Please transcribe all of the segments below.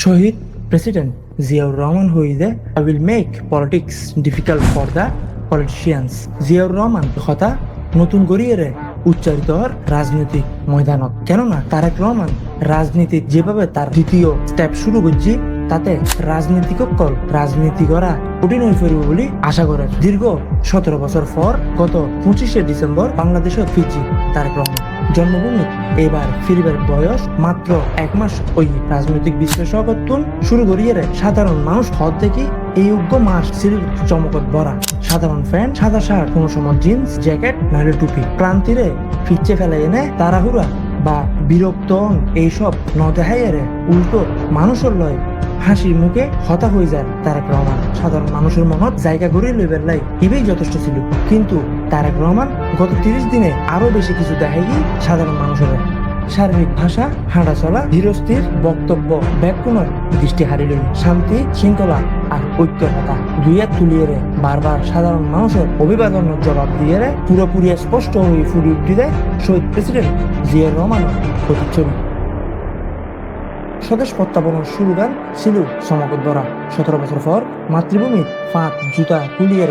শহীদ president Ziaur Rahman হইদে I will make politics difficult for the politicians. Ziaur Rahman কথা নতুন করিয়ে উচ্চারিত হওয়ার রাজনৈতিক ময়দানত, কেননা তারেক রহমান রাজনীতি যেভাবে তার দ্বিতীয় স্টেপ শুরু করছি তাতে রাজনীতি করা কঠিন হয়ে পড়ব বলে আশা করে। দীর্ঘ 17 বছর পর গত 25শে ডিসেম্বর বাংলাদেশত ফিরছি তারেক রহমান। জন্মভূমি এবার ফিরবার বয়স মাত্র 1 মাস। ওই রাজনৈতিক বিশ্লেষকত্বন শুরু করিয়ে সাধারণ মানুষ হদ দেখি এই উগ্র মাস সিল চমকত ভরা সাধারণ প্যান্ট, সাদা শার্ট, কোনো সময় জিন্স, জ্যাকেট নাহলে টুপি, ক্লান্তিরে ফিচ্ছে ফেলে এনে তাড়াহুড়া বা বিরক্ত এইসব ন দেখাইয়ে উল্টো মানুষের লয় হাসির মুখে হতা হয়ে যায় তারেক রহমান। সাধারণ মানুষের মনত জায়গা গড়িয়ে লইবার লাই এবেই যথেষ্ট ছিল, কিন্তু তারেক রহমান গত 30 দিনে আরো বেশি কিছু দেখাই সাধারণ মানুষের শারীরিক ভাষা, হাঁটা চলা, ধীরস্থির বক্তব্য, ব্যাকরণের দৃষ্টি হারিল, শান্তি, শৃঙ্খলা আর ঐক্যতা দুইয়া তুলিয়ে বারবার সাধারণ মানুষের অভিবাদনের জবাব দিয়ে পুরোপুরি স্পষ্ট হয়ে ফুটে উঠে দেয় শহীদ প্রেসিডেন্ট জিয়াউর রহমানের প্রতিচ্ছবি। স্বদেশ প্রত্যাবর্তনের স্লোগান ছিল চমকত ভরা। 17 বছর পর মাতৃভূমির ফাঁক জুতা তুলিয়ে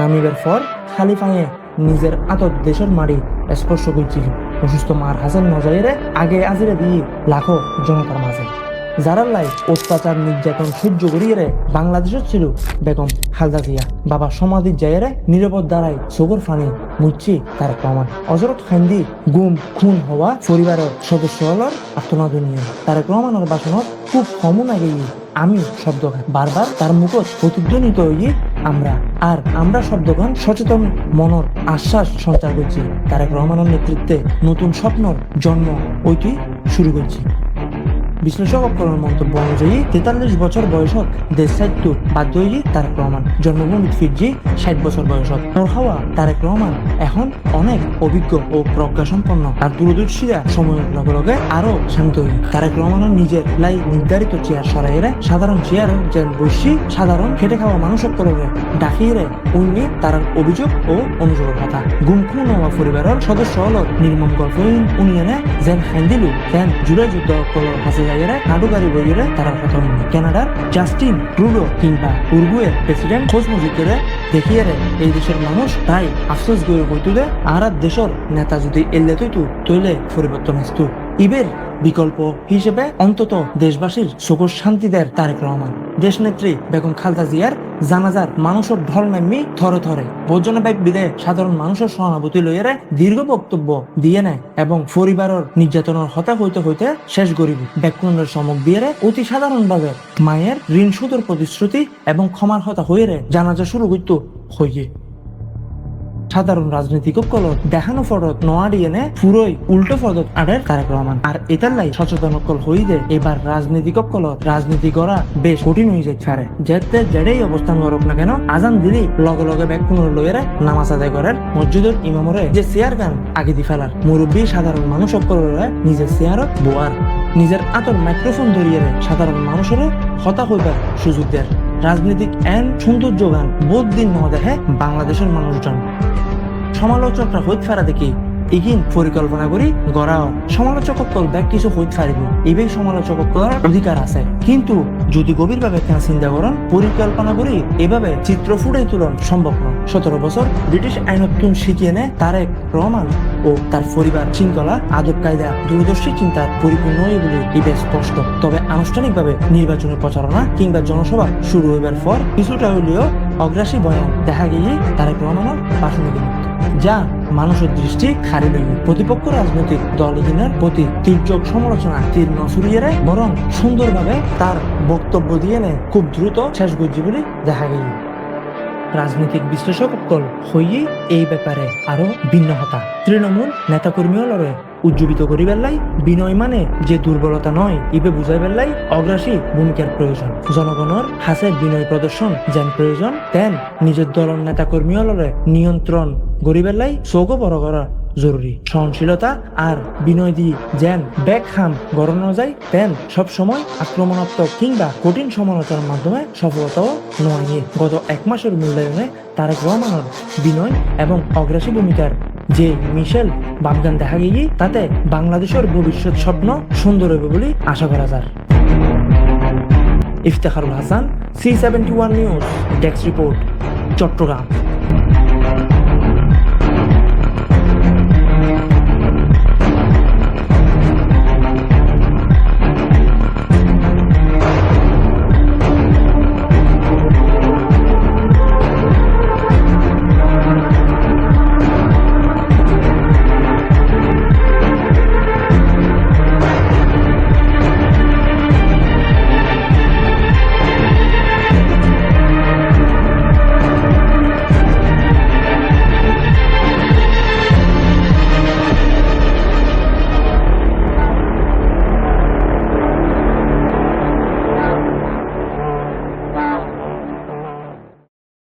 নামিবার পর খালি পায়ে নিজের আতত দেশের মাটি স্পর্শ করছিল। অসুস্থ মার হাসেন নজরে আগে আজিরে দিয়ে লাখো জনতার মাঝে যারা লাই অত্যাচার নির্যাতন সহ্য করিয়ে বাংলাদেশের ছিল বেগম খালেদা জিয়া। বাবা সমাধির জায়গায় নিরাপদ দাঁড়ায় চোখের ফানি মুচ্ছি তারেক রহমান। অজরত খান্দি গুম খুন হওয়া পরিবারের সদস্য হলার আত্মনাদ নিয়ে তারেক রহমানের বাসনত খুব কমন আগে আমি শব্দগান বারবার তার মুখত প্রতিধ্বনিত হয়ে আমরা শব্দগান সচেতন মনের আশ্বাস সঞ্চার করছি। তারেক রহমানের নেতৃত্বে নতুন স্বপ্নর জন্ম ওইটি শুরু করছি। বিশ্লেষককরণের মন্তব্য অনুযায়ী 43 বছর বয়সত দেশ সাহিত্য বাধ্য হয়ে তারেক রহমান। জন্মভূমি ফিরজি 60 বছর বয়সত হওয়া তারেক রহমান এখন অনেক অভিজ্ঞ ও প্রজ্ঞা সম্পন্ন আর দূরদর্শীরা সময়ের লগে লগে আরো শান্ত হয়ে তারেক রহমানের নিজের লাই নির্ধারিত চেয়ার সরাইয়ে সাধারণ চেয়ার যেন বসি সাধারণ খেটে খাওয়া মানুষের করে ডাকিয়ে উনি তার অভিযোগ ও অনুযোগের কথা গুম খুন হওয়া পরিবারের সদস্য হল নির্মম গল্প উনি এনে যেন হ্যান্ডিলু যেন জুলাই যুদ্ধ কাছে নাটুকারি বইয়ে তারা কথা কানাডার জাস্টিন ট্রুডো কিংবা উরুগুয়ের প্রেসিডেন্ট খোঁজ মজি করে দেখিয়ে এই দেশের মানুষ তাই আফসোস করে বইতুলে আর দেশের নেতা যদি এলে তৈলে পরিবর্তন আসতো। ইবের বিকল্প হিসেবে অন্তত দেশবাসীর চোখের শান্তি দেয় তারেক রহমান। দেশ নেত্রী বেগম খালেদা জিয়ার জানাজার মানুষের ঢল নামি থরে থরে ভোজনে ব্যাগ বিদে সাধারণ মানুষের সহানুভূতি লইয়ারে দীর্ঘ বক্তব্য দিয়ে নেয় এবং পরিবারের নির্যাতনের হতা হইতে হইতে শেষ গরিব ব্যাকরণের চমক দিয়ে অতি সাধারণভাবে মায়ের ঋণ সুদের প্রতিশ্রুতি এবং ক্ষমার হতা হয়ে জানাজা শুরু করতে হইয়ে সাধারণ রাজনীতিক দেখানো ফটত নোয়াড়িয়ে পুরোই উল্টো ফটত আড়ের তারেক রহমান। আর এটার লাই সচেতন হইতে এবার রাজনীতিক রাজনীতি করা বেশ কঠিন হয়ে যায় পারে। যেতে যেটাই অবস্থান করুক না কেন আজান দিলি লগে লগে ব্যাকুণ লইয়েরা নামাজ আদায় করার মসজিদের ইমামরে যে চেয়ার গান আগে দি ফেলার মুরব্বী সাধারণ মানুষ নিজের চেয়ারত বোয়ার নিজের আতর মাইক্রোফোন ধরিয়ে সাধারণ মানুষের হতা হইবার সুযোগ দেয়। রাজনীতিক এন সৌন্দর্য গান বোধ দিন ন দেখে বাংলাদেশের মানুষজন সমালোচকরা হইতে ফেরা দেখি ইগিন পরিকল্পনা করি গড়াও সমালোচক ব্যাগ কিছু হইতে পারিব এবেই সমালোচক করার অধিকার আছে, কিন্তু যদি গভীরভাবে কেন চিন্তা করেন পরিকল্পনা করি এভাবে চিত্র ফুটে তুলন সম্ভব নয়। 17 বছর ব্রিটিশ আইনত্বন শিখিয়ে নেয় তারেক রহমান ও তার পরিবার শৃঙ্খলা আদব কায়দা দূরদর্শী চিন্তার পরিপূর্ণ বলে ইবে স্পষ্ট। তবে আনুষ্ঠানিকভাবে নির্বাচনের প্রচারণা কিংবা জনসভা শুরু হইবার পর কিছুটা হইলেও অগ্রাসী বয়ান দেখা গিয়ে তারেক রহমানের ভাষণে যা মানুষের দৃষ্টি খারিল প্রতিপক্ষ রাজনৈতিক দলহীনের প্রতি তীর্যক সমালোচনা তীর নসুরিয়ে বরং সুন্দরভাবে তার বক্তব্য দিয়ে খুব দ্রুত শেষ গজ্জি বলে দেখা গেল। রাজনৈতিক বিশ্লেষক হইয়ে এই ব্যাপারে আরো ভিন্ন হতা তৃণমূল নেতাকর্মী লড়ে উজ্জীবিত করিবার লাই বিনয় মানে যে দুর্বলতা নয় ইবে বুঝাইবার লাই অগ্রাসী ভূমিকার প্রয়োজন। জনগণের হাসে বিনয় প্রদর্শন যেন প্রয়োজন তেন নিজের দলের নেতাকর্মী লড়ে নিয়ন্ত্রণ গরিবার লাই চৌক বড় করা জরুরি। সহনশীলতা আর বিনয় দিয়ে যেন ব্যাগ খাম গড়ানো যায় তেন সবসময় আক্রমণাত্মক কিংবা কঠিন সমালোচনার মাধ্যমে সফলতাও নয়। গত 1 মাসের মূল্যায়নে তারেক রহমানের বিনয় এবং অগ্রাসী ভূমিকার যে মিশেল বাগদান দেখা গিয়ে তাতে বাংলাদেশের ভবিষ্যৎ স্বপ্ন সুন্দর হবে বলে আশা করা যায়। Iftekharul Hasan, C71 news, desk report, Chittagong.